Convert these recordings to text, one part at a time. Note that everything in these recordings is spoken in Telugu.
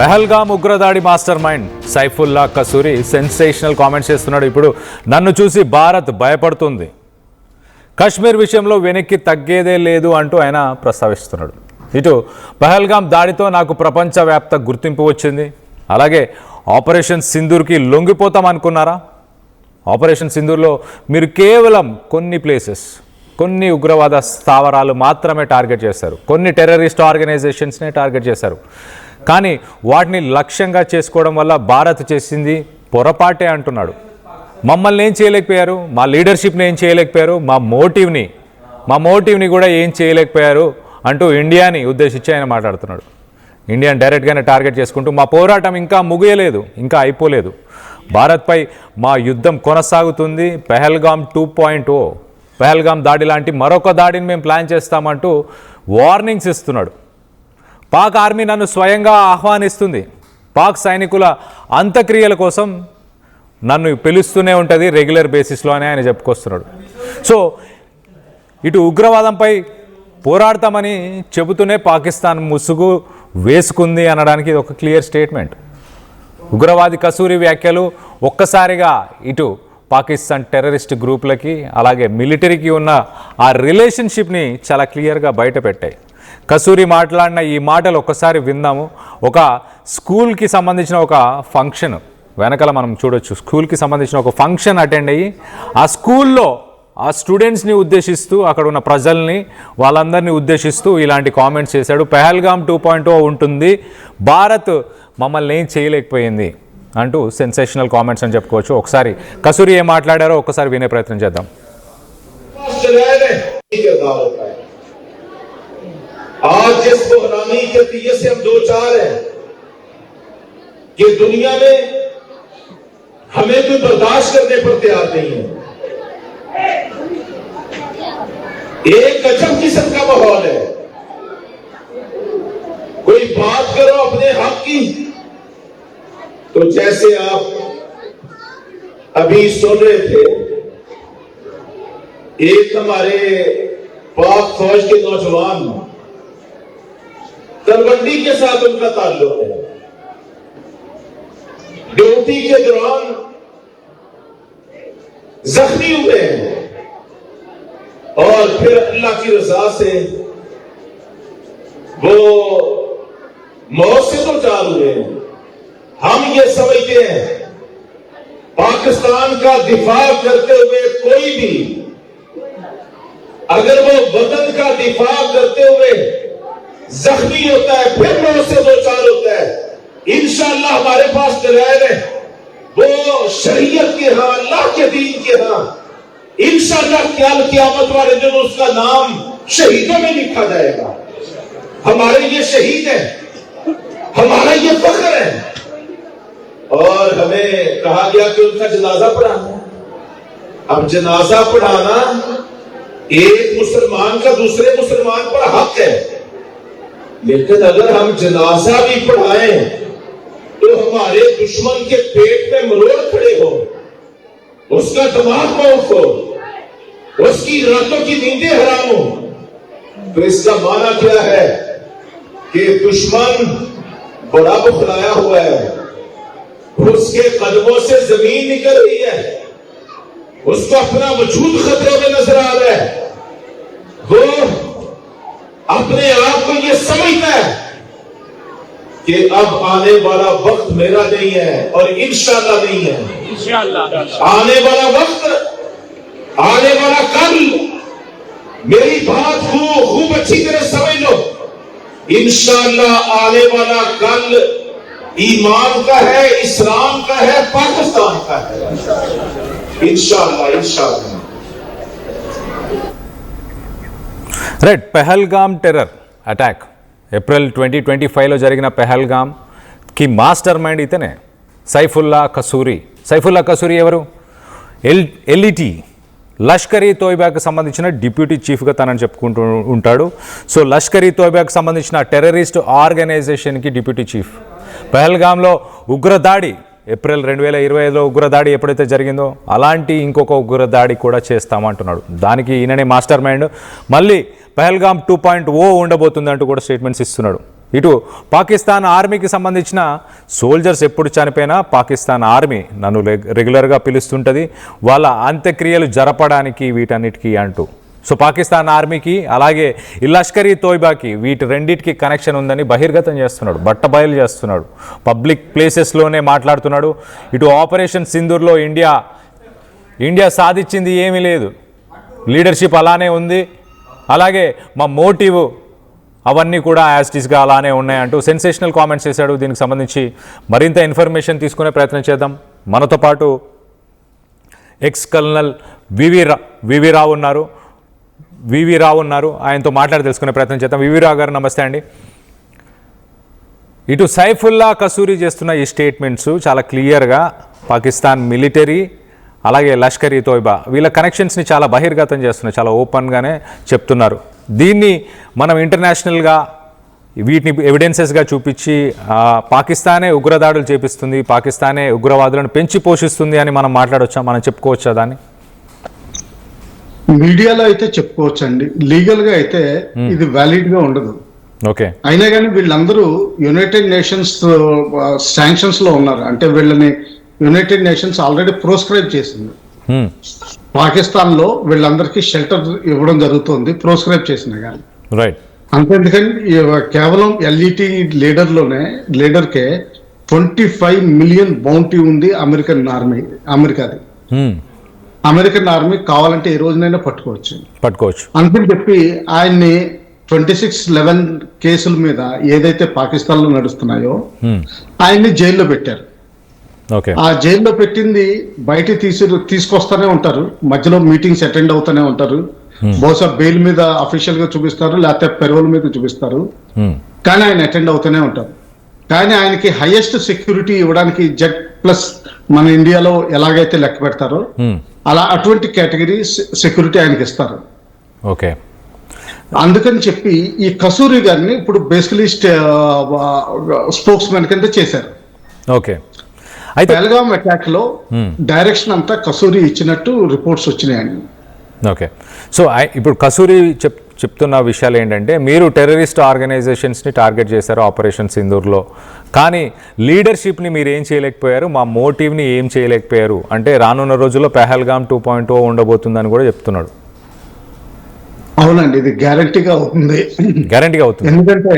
పెహల్గామ్ ఉగ్రదాడి master mind Saifullah Kasuri sensational comments చేస్తున్నాడు. ఇప్పుడు నన్ను చూసి భారత్ భయపడుతుంది, కశ్మీర్ విషయంలో వెనక్కి తగ్గేదే లేదు అంటూ ఆయన ప్రస్తావిస్తున్నాడు. ఇటు పెహల్గామ్ దాడితో నాకు ప్రపంచవ్యాప్త గుర్తింపు వచ్చింది, అలాగే ఆపరేషన్ సింధూర్కి లొంగిపోతాం అనుకున్నారా? ఆపరేషన్ సింధూర్లో మీరు కేవలం కొన్ని ప్లేసెస్, కొన్ని ఉగ్రవాద స్థావరాలు మాత్రమే టార్గెట్ చేశారు, కొన్ని టెర్రరిస్ట్ ఆర్గనైజేషన్స్నే టార్గెట్ చేశారు. కానీ వాటిని లక్ష్యంగా చేసుకోవడం వల్ల భారత్ చేసింది పొరపాటే అంటున్నాడు. మమ్మల్ని ఏం చేయలేకపోయారు, మా లీడర్షిప్ని ఏం చేయలేకపోయారు, మా మోటివ్ని కూడా ఏం చేయలేకపోయారు అంటూ ఇండియాని ఉద్దేశించి ఆయన మాట్లాడుతున్నాడు. ఇండియాని డైరెక్ట్గానే టార్గెట్ చేసుకుంటూ మా పోరాటం ఇంకా ముగియలేదు, ఇంకా అయిపోలేదు, భారత్పై మా యుద్ధం కొనసాగుతుంది, పెహల్గామ్ 2.0 పెహల్గామ్ దాడి లాంటి మరొక దాడిని మేము ప్లాన్ చేస్తామంటూ వార్నింగ్స్ ఇస్తున్నాడు. పాక్ ఆర్మీ నన్ను స్వయంగా ఆహ్వానిస్తుంది, పాక్ సైనికుల అంత్యక్రియల కోసం నన్ను పిలుస్తూనే ఉంటుంది రెగ్యులర్ బేసిస్లో అని ఆయన చెప్పుకొస్తున్నాడు. సో ఇటు ఉగ్రవాదంపై పోరాడతామని చెబుతూనే పాకిస్తాన్ ముసుగు వేసుకుంది అనడానికి ఇది ఒక క్లియర్ స్టేట్మెంట్. ఉగ్రవాది కసూరి వ్యాఖ్యలు ఒక్కసారిగా ఇటు పాకిస్తాన్ టెర్రరిస్ట్ గ్రూపులకి అలాగే మిలిటరీకి ఉన్న ఆ రిలేషన్షిప్ని చాలా క్లియర్గా బయట పెట్టాయి. కసూరి మాట్లాడిన ఈ మాటలు ఒక్కసారి విందాము. ఒక స్కూల్కి సంబంధించిన ఒక ఫంక్షన్ వెనకాల మనం చూడొచ్చు, స్కూల్కి సంబంధించిన ఒక ఫంక్షన్ అటెండ్ అయ్యి ఆ స్కూల్లో ఆ స్టూడెంట్స్ని ఉద్దేశిస్తూ, అక్కడ ఉన్న ప్రజల్ని వాళ్ళందరినీ ఉద్దేశిస్తూ ఇలాంటి కామెంట్స్ చేశాడు. పెహల్గామ్ 2.0 ఉంటుంది, భారత్ మమ్మల్ని ఏం చేయలేకపోయింది అంటూ సెన్సేషనల్ కామెంట్స్ అని చెప్పుకోవచ్చు. ఒకసారి కసూరి ఏం మాట్లాడారో ఒక్కసారి వినే ప్రయత్నం చేద్దాం. आज जिस बहरानी के नतीजे से हम दो चार हैं कि दुनिया में हमें कोई बर्दाश्त करने पर तैयार नहीं है। एक गजब किस्म का माहौल है, कोई बात करो अपने हक की तो जैसे आप अभी सुन रहे थे, एक हमारे पाक फौज के नौजवान तलवंडी के साथ उनका ताल्लुक है, ड्यूटी के दौरान जख्मी हुए हैं और फिर अल्लाह की रजा से वो मौत से तो चार हुए हैं। हम ये समझते हैं पाकिस्तान का दिफा करते हुए कोई भी अगर वो वतन का दिफा करते हुए जख्मी होता है फिर मौत से दो चार होता है, इंशाअल्लाह हमारे पास दलाइल है, वो शरीयत के यहाँ, अल्लाह के दीन के यहाँ इंशाअल्लाह क़यामत वाले दिन उसका नाम शहीदों में लिखा जाएगा। हमारे ये शहीद है, हमारा ये फख्र है। और हमें कहा गया कि उनका जनाजा पढ़ाना। अब जनाजा पढ़ाना एक मुसलमान का दूसरे मुसलमान पर हक है, लेकिन अगर हम जनाजा भी पढ़ाएं तो हमारे दुश्मन के पेट में मरोड़ खड़े हो, उसका दिमाग मौत हो, उसकी रातों की नींदें हराम हो, तो इसका माना क्या है कि दुश्मन बड़ा बुखलाया हुआ है, उसके कदमों से जमीन निकल रही है, उसको अपना वजूद खतरे में नजर आ रहा है, वो अपने आप को ये समझता है कि अब आने वाला वक्त मेरा नहीं है और इंशाअल्लाह नहीं है, आने वाला वक्त, आने वाला कल, मेरी बात को खूब अच्छी तरह समझ लो, इंशाअल्लाह आने वाला कल ईमान का है, इस्लाम का है, पाकिस्तान का है, इंशाअल्लाह इंशाअल्लाह। Right, Pahalgam terror attack April 2025లో జరిగిన పెహల్గామ్కి మాస్టర్ మైండ్ ఇతనే సైఫుల్లా కసూరి. సైఫుల్లా కసూరి ఎవరు? ఎల్ఈటీ లష్కర్ ఈ తోయిబాకి సంబంధించిన డిప్యూటీ చీఫ్గా తనని చెప్పుకుంటూ ఉంటాడు. సో లష్కర్ ఈ తోయిబాకి సంబంధించిన టెర్రరిస్ట్ ఆర్గనైజేషన్కి డిప్యూటీ చీఫ్. పెహల్గామ్లో ఉగ్రదాడి ఏప్రిల్ 2025లో ఉగ్రదాడి ఎప్పుడైతే జరిగిందో అలాంటి ఇంకొక ఉగ్రదాడి కూడా చేస్తామంటున్నాడు. దానికి ఈయననే మాస్టర్ మైండ్. మళ్ళీ పెహల్గామ్ 2.0 ఉండబోతుంది అంటూ కూడా స్టేట్మెంట్స్ ఇస్తున్నాడు. ఇటు పాకిస్తాన్ ఆర్మీకి సంబంధించిన సోల్జర్స్ ఎప్పుడు చనిపోయినా పాకిస్తాన్ ఆర్మీ నన్ను రెగ్యులర్గా పిలుస్తుంటుంది వాళ్ళ అంత్యక్రియలు జరపడానికి వీటన్నిటికీ అంటూ. సో పాకిస్తాన్ ఆర్మీకి అలాగే ఈ లష్కరీ తోయిబాకి వీటి రెండింటికి కనెక్షన్ ఉందని బహిర్గతం చేస్తున్నాడు, బట్టబయలు చేస్తున్నాడు, పబ్లిక్ ప్లేసెస్లోనే మాట్లాడుతున్నాడు. ఇటు ఆపరేషన్ సింధూర్లో ఇండియా సాధించింది ఏమీ లేదు, లీడర్షిప్ అలానే ఉంది, అలాగే మా మోటివ్ అవన్నీ కూడా యాస్టిస్గా అలానే ఉన్నాయంటూ సెన్సేషనల్ కామెంట్స్ చేశాడు. దీనికి సంబంధించి మరింత ఇన్ఫర్మేషన్ తీసుకునే ప్రయత్నం చేద్దాం. మనతో పాటు ఎక్స్ కల్నల్ వివి రావు ఉన్నారు. ఆయనతో మాట్లాడి తెలుసుకునే ప్రయత్నం చేద్దాం. వివి రావు గారు నమస్తే అండి. ఇటు సైఫుల్లా కసూరి చేస్తున్న ఈ స్టేట్మెంట్స్ చాలా క్లియర్గా పాకిస్తాన్ మిలిటరీ అలాగే లష్కరీ తోయిబా వీళ్ళ కనెక్షన్స్ని చాలా బహిర్గతం చేస్తున్నారు, చాలా ఓపెన్గానే చెప్తున్నారు. దీన్ని మనం ఇంటర్నేషనల్గా వీటిని ఎవిడెన్సెస్గా చూపించి పాకిస్తానే ఉగ్రదాడులు చేపిస్తుంది, పాకిస్తానే ఉగ్రవాదులను పెంచి పోషిస్తుంది అని మనం మాట్లాడవచ్చా, మనం చెప్పుకోవచ్చా దాన్ని? మీడియాలో అయితే చెప్పుకోవచ్చండి, లీగల్ గా అయితే ఇది వ్యాలిడ్ గా ఉండదు. ఓకే, అయినా కానీ వీళ్ళందరూ యునైటెడ్ నేషన్స్ శాంక్షన్స్ లో ఉన్నారు. అంటే వీళ్ళని యునైటెడ్ నేషన్స్ ఆల్రెడీ ప్రోస్క్రైబ్ చేసింది. పాకిస్తాన్ లో వీళ్ళందరికీ షెల్టర్ ఇవ్వడం జరుగుతుంది, ప్రోస్క్రైబ్ చేసిన కానీ. రైట్. అంతేందుకని కేవలం ఎల్ఈటి లీడర్కే 25 మిలియన్ బౌంటీ ఉంది అమెరికాది. అమెరికన్ ఆర్మీ కావాలంటే ఏ రోజునైనా పట్టుకోవచ్చు అందుకని చెప్పి ఆయన్ని 2611 కేసుల మీద ఏదైతే పాకిస్తాన్ లో నడుస్తున్నాయో ఆయన్ని జైల్లో పెట్టారు. ఆ జైల్లో పెట్టింది బయట తీసుకొస్తానే ఉంటారు, మధ్యలో మీటింగ్స్ అటెండ్ అవుతూనే ఉంటారు. బహుశా బెయిల్ మీద అఫీషియల్ గా చూపిస్తారు, లేకపోతే పెరోల్ మీద చూపిస్తారు, కానీ ఆయన అటెండ్ అవుతూనే ఉంటారు. కానీ ఆయనకి హైయెస్ట్ సెక్యూరిటీ ఇవ్వడానికి Z+ మన ఇండియాలో ఎలాగైతే లెక్క పెడతారో అలా అటువంటి కేటగిరీ సెక్యూరిటీ ఆయనకి ఇస్తారు. ఓకే, అందుకని చెప్పి ఈ కసూరి గారిని ఇప్పుడు బేసికలీ స్పోక్స్ మ్యాన్ కింద చేశారు. ఓకే, పెహల్గాం అటాక్ లో డైరెక్షన్ అంతా కసూరి ఇచ్చినట్టు రిపోర్ట్స్ వచ్చినాయండి. ఓకే, సో ఇప్పుడు కసూరి చెప్తున్న విషయాలు ఏంటంటే మీరు టెర్రరిస్ట్ ఆర్గనైజేషన్స్ని టార్గెట్ చేశారు ఆపరేషన్ సింధూర్లో, కానీ లీడర్షిప్ని మీరు ఏం చేయలేకపోయారు, మా మోటివ్ని ఏం చేయలేకపోయారు అంటే రానున్న రోజుల్లో పెహల్గాం 2.0 ఉండబోతుందని కూడా చెప్తున్నాడు. అవునండి, ఇది గ్యారంటీగా అవుతుంది. ఎందుకంటే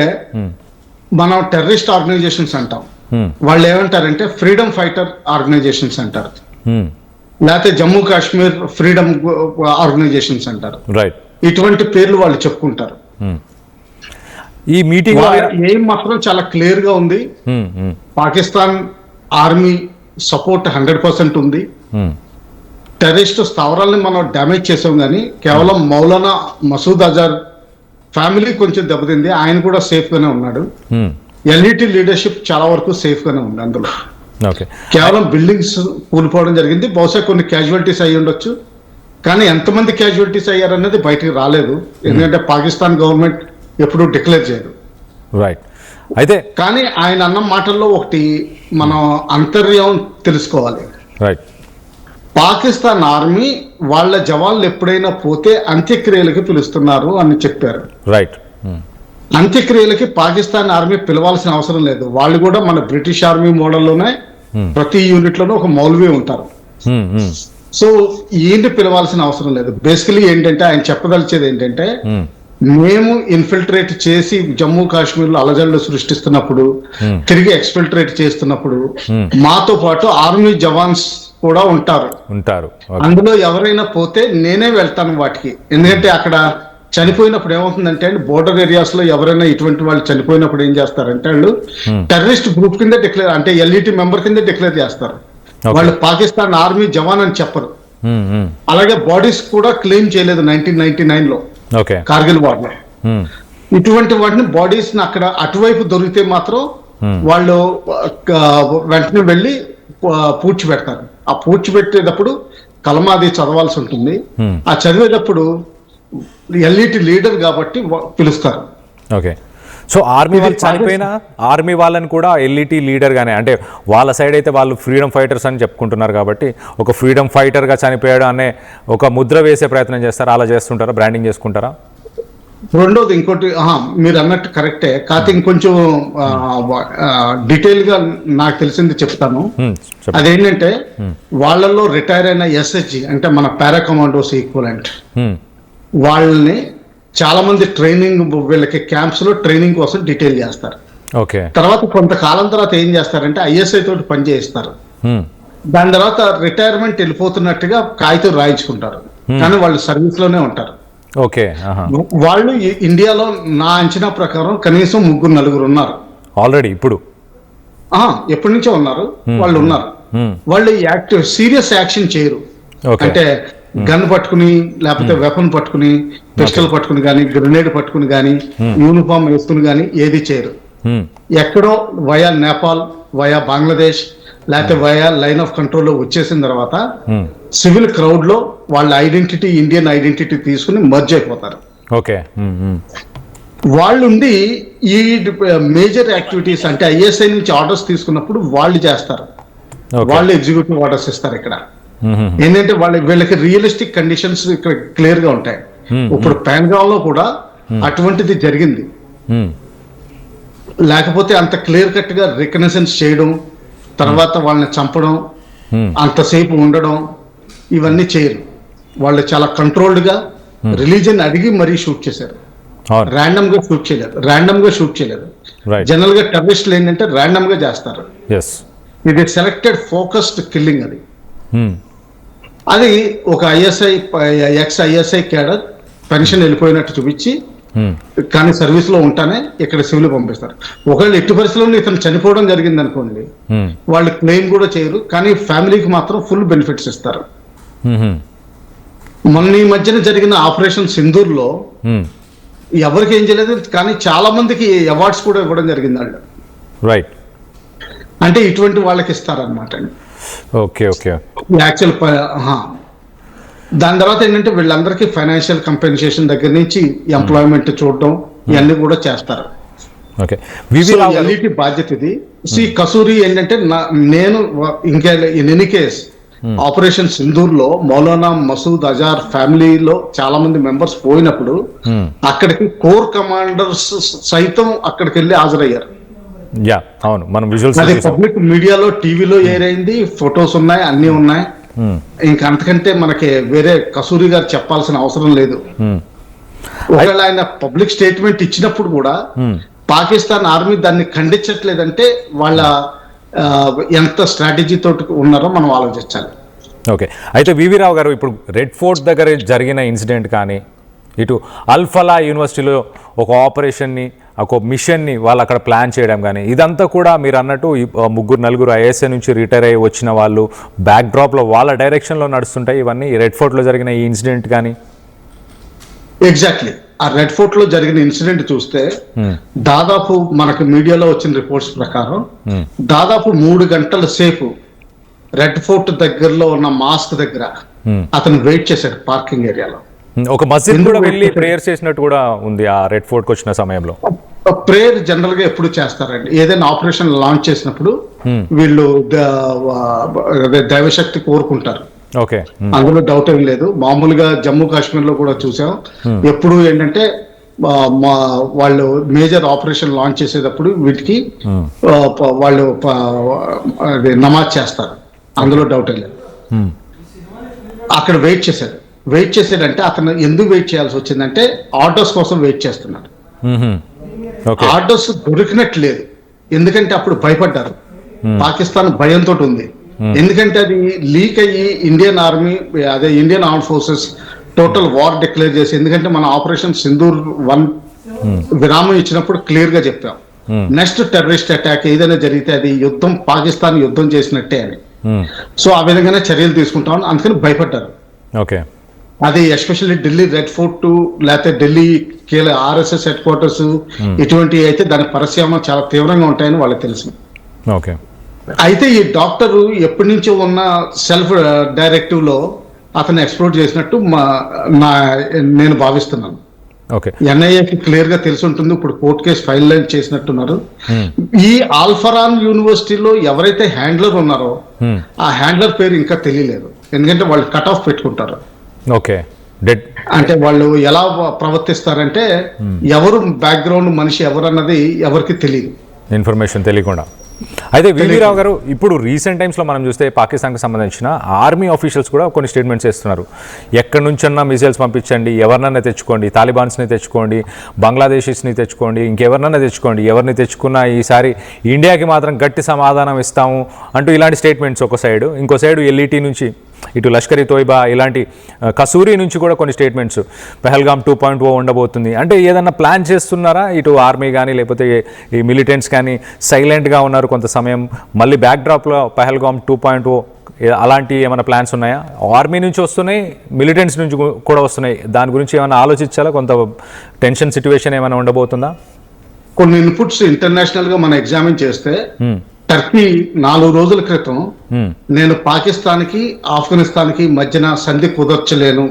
మనం టెర్రరిస్ట్ ఆర్గనైజేషన్స్ అంటాం, వాళ్ళు ఏమంటారంటే ఫ్రీడమ్ ఫైటర్ ఆర్గనైజేషన్స్ అంటారు, లేకపోతే జమ్మూ కాశ్మీర్ ఫ్రీడమ్ ఆర్గనైజేషన్స్ అంటారు. రైట్, ఇటువంటి పేర్లు వాళ్ళు చెప్పుకుంటారు. ఈ మీటింగ్ ఏం మాత్రం చాలా క్లియర్ గా ఉంది, పాకిస్తాన్ ఆర్మీ సపోర్ట్ 100% ఉంది. టెర్రరిస్ట్ స్థావరాలని మనం డ్యామేజ్ చేసాం, కానీ కేవలం మౌలానా మసూద్ అజర్ ఫ్యామిలీ కొంచెం దెబ్బతింది, ఆయన కూడా సేఫ్ గానే ఉన్నాడు. ఎల్ఈటి లీడర్షిప్ చాలా వరకు సేఫ్ గానే ఉంది. అందులో కేవలం బిల్డింగ్స్ కూలిపోవడం జరిగింది, బహుశా కొన్ని క్యాజువాలిటీస్ అయ్యి ఉండొచ్చు, కానీ ఎంతమంది క్యాజువాలిటీస్ అయ్యారనేది బయటకు రాలేదు, ఎందుకంటే పాకిస్తాన్ గవర్నమెంట్ ఎప్పుడూ డిక్లేర్ చేయదు. రైట్, అయితే కానీ ఆయన అన్న మాటల్లో ఒకటి మనం అంతర్యం తెలుసుకోవాలి. రైట్, పాకిస్తాన్ ఆర్మీ వాళ్ళ జవాన్లు ఎప్పుడైనా పోతే అంత్యక్రియలకి పిలుస్తున్నారు అని చెప్పారు. రైట్, అంత్యక్రియలకి పాకిస్తాన్ ఆర్మీ పిలవాల్సిన అవసరం లేదు, వాళ్ళు కూడా మన బ్రిటిష్ ఆర్మీ మోడల్లోనే ప్రతి యూనిట్ లోనూ ఒక మౌల్వీ ఉంటారు. సో ఏంటి పిలవాల్సిన అవసరం లేదు. బేసికలీ ఏంటంటే ఆయన చెప్పదలిచేది ఏంటంటే, మేము ఇన్ఫిల్ట్రేట్ చేసి జమ్మూ కాశ్మీర్ లో అలజడులు సృష్టిస్తున్నప్పుడు, తిరిగి ఎక్స్ఫిల్ట్రేట్ చేస్తున్నప్పుడు మాతో పాటు ఆర్మీ జవాన్స్ కూడా ఉంటారు. అందులో ఎవరైనా పోతే నేనే వెళ్తాను వాటికి, ఎందుకంటే అక్కడ చనిపోయినప్పుడు ఏమవుతుందంటే అండి, బోర్డర్ ఏరియాస్ లో ఎవరైనా ఇటువంటి వాళ్ళు చనిపోయినప్పుడు ఏం చేస్తారంటే వాళ్ళు టెర్రరిస్ట్ గ్రూప్ కింద డిక్లేర్, అంటే ఎల్ఈటి మెంబర్ కింద డిక్లేర్ చేస్తారు. వాళ్ళు పాకిస్తాన్ ఆర్మీ జవాన్ అని చెప్పరు. అలాగే బాడీస్ కూడా క్లెయిమ్ చేయలేదు 1999 లో కార్గిల్ వార్ లో. ఇటువంటి వాటిని బాడీస్ అక్కడ అటువైపు దొరికితే మాత్రం వాళ్ళు వెంటనే వెళ్ళి పూడ్చిపెడతారు. ఆ పూడ్చిపెట్టేటప్పుడు కలమాది చదవాల్సి ఉంటుంది. ఆ చదివేటప్పుడు ఎల్ఈటి లీడర్ కాబట్టి పిలుస్తారు. ఓకే, సో ఆర్మీ వాళ్ళు చనిపోయినా ఆర్మీ వాళ్ళని కూడా ఎల్ఈటి లీడర్గానే, అంటే వాళ్ళ సైడ్ అయితే వాళ్ళు ఫ్రీడమ్ ఫైటర్స్ అని చెప్పుకుంటున్నారు కాబట్టి ఒక ఫ్రీడమ్ ఫైటర్గా చనిపోయాడు అనే ఒక ముద్ర వేసే ప్రయత్నం చేస్తారా, అలా చేస్తుంటారా, బ్రాండింగ్ చేసుకుంటారా? రెండోది ఇంకోటి మీరు అన్నట్టు కరెక్టే, కాకపోతే ఇంకొంచెం డీటెయిల్ గా నాకు తెలిసింది చెప్తాను. చెప్పండి. అదేంటంటే వాళ్ళల్లో రిటైర్ అయిన ఎస్హెచ్జి అంటే మన పారా కమాండోస్ ఈక్వలెంట్ వాళ్ళని చాలా మంది ట్రైనింగ్ వీళ్ళకి క్యాంప్స్ లో ట్రైనింగ్ కోసం డీటెయిల్ చేస్తారు. ఓకే. తర్వాత కొంతకాలం తర్వాత ఏం చేస్తారంటే ఐఎస్ఐ తోటి పని చేయిస్తారు. దాని తర్వాత రిటైర్మెంట్ వెళ్ళిపోతున్నట్టుగా కాగితం రాయించుకుంటారు, కానీ వాళ్ళు సర్వీస్ లోనే ఉంటారు. ఓకే. వాళ్ళు ఇండియాలో నా అంచనా ప్రకారం కనీసం 3-4 ఉన్నారు ఆల్రెడీ ఇప్పుడు. ఎప్పటి నుంచో ఉన్నారు వాళ్ళు ఉన్నారు. వాళ్ళు సీరియస్ యాక్షన్ చేయరు. అంటే గన్ పట్టుకుని లేకపోతే వెపన్ పట్టుకుని పిస్టల్ పట్టుకుని కానీ గ్రెనేడ్ పట్టుకుని కానీ యూనిఫామ్ వేసుకుని కానీ ఏది చేయరు. ఎక్కడో వయా నేపాల్, వయా బంగ్లాదేశ్, లేకపోతే వయా లైన్ ఆఫ్ కంట్రోల్ లో వచ్చేసిన తర్వాత సివిల్ క్రౌడ్ లో వాళ్ళ ఐడెంటిటీ, ఇండియన్ ఐడెంటిటీ తీసుకుని మర్జ్ అయిపోతారు. ఓకే. వాళ్ళుండి ఈ మేజర్ యాక్టివిటీస్ అంటే ఐఎస్ఐ నుంచి ఆర్డర్స్ తీసుకున్నప్పుడు వాళ్ళు చేస్తారు. వాళ్ళు ఎగ్జిక్యూటివ్ ఆర్డర్స్ ఇస్తారు. ఇక్కడ ఏంటంటే వీళ్ళకి రియలిస్టిక్ కండిషన్స్ ఇక్కడ క్లియర్ గా ఉంటాయి. ఇప్పుడు పెహల్గామ్ లో కూడా అటువంటిది జరిగింది. లేకపోతే అంత క్లియర్ కట్ గా రికనెసెన్స్ చేయడం, తర్వాత వాళ్ళని చంపడం, అంతసేపు ఉండడం ఇవన్నీ చేయరు. వాళ్ళు చాలా కంట్రోల్డ్ గా రిలీజన్ అడిగి మరీ షూట్ చేశారు. ర్యాండమ్ గా షూట్ చేయలేదు. జనరల్ గా టెర్రరిస్టులు ఏంటంటే ర్యాండమ్ గా చేస్తారు. ఇది సెలెక్టెడ్ ఫోకస్డ్ కిల్లింగ్. అది ఒక ఎక్స్ ఐఎస్ఐ క్యాడర్ పెన్షన్ వెళ్ళిపోయినట్టు చూపించి కానీ సర్వీస్ లో ఉంటానే ఇక్కడ సివిల్ పంపిస్తారు. ఒకవేళ ఎట్టి పరిస్థితుల్లో ఇతను చనిపోవడం జరిగింది అనుకోండి, వాళ్ళు క్లెయిమ్ కూడా చేయరు, కానీ ఫ్యామిలీకి మాత్రం ఫుల్ బెనిఫిట్స్ ఇస్తారు. మొన్న ఈ మధ్యన జరిగిన ఆపరేషన్ సింధూర్ లో ఎవరికి ఏం చేయలేదు, కానీ చాలా మందికి అవార్డ్స్ కూడా ఇవ్వడం జరిగింది వాళ్ళు. రైట్. అంటే ఇటువంటి వాళ్ళకి ఇస్తారనమాట. ఓకే. ఓకే. యాక్చువల్ దాని తర్వాత ఏంటంటే వీళ్ళందరికీ ఫైనాన్షియల్ కంపెన్సేషన్ దగ్గర నుంచి ఎంప్లాయ్మెంట్ చూడడం ఇవన్నీ కూడా చేస్తారు. బాధ్యత ఇది. కసూరి ఏంటంటే నేను ఇంకా in any case operation Sindoor లో మౌలానా మసూద్ అజార్ ఫ్యామిలీలో చాలా మంది మెంబర్స్ పోయినప్పుడు అక్కడికి కోర్ కమాండర్స్ సైతం అక్కడికి వెళ్ళి హాజరయ్యారు. అది పబ్లిక్ మీడియాలో, టీవీలో ఎయిర్ అయింది, ఫొటోస్ ఉన్నాయి, అన్ని ఉన్నాయి. ఇంకా అంతకంటే మనకి వేరే కసూరి గారు చెప్పాల్సిన అవసరం లేదు. ఒకవేళ ఆయన పబ్లిక్ స్టేట్మెంట్ ఇచ్చినప్పుడు కూడా పాకిస్తాన్ ఆర్మీ దాన్ని ఖండించట్లేదంటే వాళ్ళ ఎంత స్ట్రాటజీ తోటి ఉన్నారో మనం ఆలోచించాలి. ఓకే. అయితే వివి రావు గారు, ఇప్పుడు రెడ్ ఫోర్ట్ దగ్గర జరిగిన ఇన్సిడెంట్ కానీ, ఇటు అల్ఫలా యూనివర్సిటీలో ఒక ఆపరేషన్ని, ఒక మిషన్ని వాళ్ళు అక్కడ ప్లాన్ చేయడం కానీ, ఇదంతా కూడా మీరు అన్నట్టు 3-4 ఐఎస్ఐ నుంచి రిటైర్ అయ్యి వచ్చిన వాళ్ళు బ్యాక్ డ్రాప్లో వాళ్ళ డైరెక్షన్లో నడుస్తుంటాయి ఇవన్నీ. రెడ్ ఫోర్ట్లో జరిగిన ఈ ఇన్సిడెంట్ కానీ ఎగ్జాక్ట్లీ ఆ రెడ్ ఫోర్ట్ లో జరిగిన ఇన్సిడెంట్ చూస్తే దాదాపు మనకు మీడియాలో వచ్చిన రిపోర్ట్స్ ప్రకారం దాదాపు 3 గంటల సేపు రెడ్ ఫోర్ట్ దగ్గరలో ఉన్న మాస్క్ దగ్గర అతను వెయిట్ చేశాడు పార్కింగ్ ఏరియాలో. ఒక మసీద్ కూడా వెళ్ళి ప్రేయర్ చేసినట్టు కూడా ఉంది ఆ రెడ్ ఫోర్ట్ కి వచ్చిన సమయంలో. ప్రేయర్ జనరల్ గా ఎప్పుడు చేస్తారండి, ఏదైనా ఆపరేషన్ లాంచ్ చేసినప్పుడు వీళ్ళు దైవశక్తి కోరుకుంటారు. ఓకే. అందులో డౌట్ ఏం లేదు. మామూలుగా జమ్మూ కాశ్మీర్ లో కూడా చూసాం, ఎప్పుడు ఏంటంటే వాళ్ళు మేజర్ ఆపరేషన్ లాంచ్ చేసేటప్పుడు వీటికి వాళ్ళు నమాజ్ చేస్తారు, అందులో డౌట్ ఏం లేదు. అక్కడ వెయిట్ చేసాడంటే అతను ఎందుకు వెయిట్ చేయాల్సి వచ్చిందంటే ఆర్డర్స్ కోసం వెయిట్ చేస్తున్నాడు. ఆర్డర్స్ దొరికినట్లేదు, ఎందుకంటే అప్పుడు భయపడ్డారు. పాకిస్తాన్ భయంతో ఉంది, ఎందుకంటే అది లీక్ అయ్యి ఇండియన్ ఆర్మీ, అదే Indian arm forces total war declare చేసి, ఎందుకంటే మన ఆపరేషన్ సింధూర్ 1 విరామం ఇచ్చినప్పుడు క్లియర్ గా చెప్పాం, నెక్స్ట్ టెర్రరిస్ట్ అటాక్ ఏదైనా జరిగితే అది యుద్ధం, పాకిస్తాన్ యుద్ధం చేసినట్టే అని. సో ఆ విధంగానే చర్యలు తీసుకుంటామని అందుకని భయపడ్డారు. ఓకే. అది ఎస్పెషల్లీ ఢిల్లీ రెడ్ ఫోర్ట్ లేకపోతే ఢిల్లీ ఆర్ఎస్ఎస్ హెడ్ క్వార్టర్స్ ఇటువంటి అయితే దాని పరిశ్రమ చాలా తీవ్రంగా ఉంటాయని వాళ్ళకి తెలుసు. ఓకే. అయితే ఈ డాక్టర్ ఎప్పటి నుంచో ఉన్న సెల్ఫ్ డైరెక్టివ్ లో అతను ఎక్స్ప్లోర్ చేసినట్టు నేను భావిస్తున్నాను. ఎన్ఐఏకి క్లియర్ గా తెలిసి ఉంటుంది, ఇప్పుడు కోర్ట్ కేసు ఫైల్ లైన్ చేసినట్టున్నారు. ఈ ఆల్ఫరాన్ యూనివర్సిటీలో ఎవరైతే హ్యాండ్లర్ ఉన్నారో ఆ హ్యాండ్లర్ పేరు ఇంకా తెలియలేదు, ఎందుకంటే వాళ్ళు కట్ ఆఫ్ పెట్టుకుంటారు. ఓకే. డెడ్ అంటే వాళ్ళు ఎలా ప్రవర్తిస్తారంటే ఎవరు బ్యాక్గ్రౌండ్ మనిషి ఎవరన్నది ఎవరికి తెలియదు, ఇన్ఫర్మేషన్ తెలియకుండా. అయితే వివి రావు గారు, ఇప్పుడు రీసెంట్ టైమ్స్లో మనం చూస్తే పాకిస్తాన్కి సంబంధించిన ఆర్మీ ఆఫీషియల్స్ కూడా కొన్ని స్టేట్మెంట్స్ ఇస్తున్నారు. ఎక్కడి నుంచన్నా మిసైల్స్ పంపించండి, ఎవరినైనా తెచ్చుకోండి, తాలిబాన్స్ని తెచ్చుకోండి, బంగ్లాదేశీస్ని తెచ్చుకోండి, ఇంకెవరినైనా తెచ్చుకోండి, ఎవరిని తెచ్చుకున్నా ఈసారి ఇండియాకి మాత్రం గట్టి సమాధానం ఇస్తాము అంటూ ఇలాంటి స్టేట్మెంట్స్ ఒక సైడు. ఇంకో సైడు ఎల్ఈటీ నుంచి ఇటు లష్కర్ ఈ తోయిబా ఇలాంటి కసూరి నుంచి కూడా కొన్ని స్టేట్మెంట్స్, పెహల్గామ్ 2.0 ఉండబోతుంది అంటే ఏదన్నా ప్లాన్ చేస్తున్నారా? ఇటు ఆర్మీ కానీ లేకపోతే ఈ మిలిటెంట్స్ కానీ సైలెంట్గా ఉన్నారు కొంత సమయం, మళ్ళీ బ్యాక్ డ్రాప్లో పెహల్గామ్ 2.0 అలాంటి ఏమైనా ప్లాన్స్ ఉన్నాయా? ఆర్మీ నుంచి వస్తున్నాయి, మిలిటెంట్స్ నుంచి కూడా వస్తున్నాయి. దాని గురించి ఏమైనా ఆలోచించాలా? కొంత టెన్షన్ సిచ్యువేషన్ ఏమైనా ఉండబోతుందా? కొన్ని ఇన్పుట్స్ ఇంటర్నేషనల్ గా మనం ఎగ్జామిన్ చేస్తే టర్కీ 4 రోజుల క్రితం నేను పాకిస్తాన్కి ఆఫ్ఘనిస్తాన్కి మధ్యన సంధి కుదర్చలేను,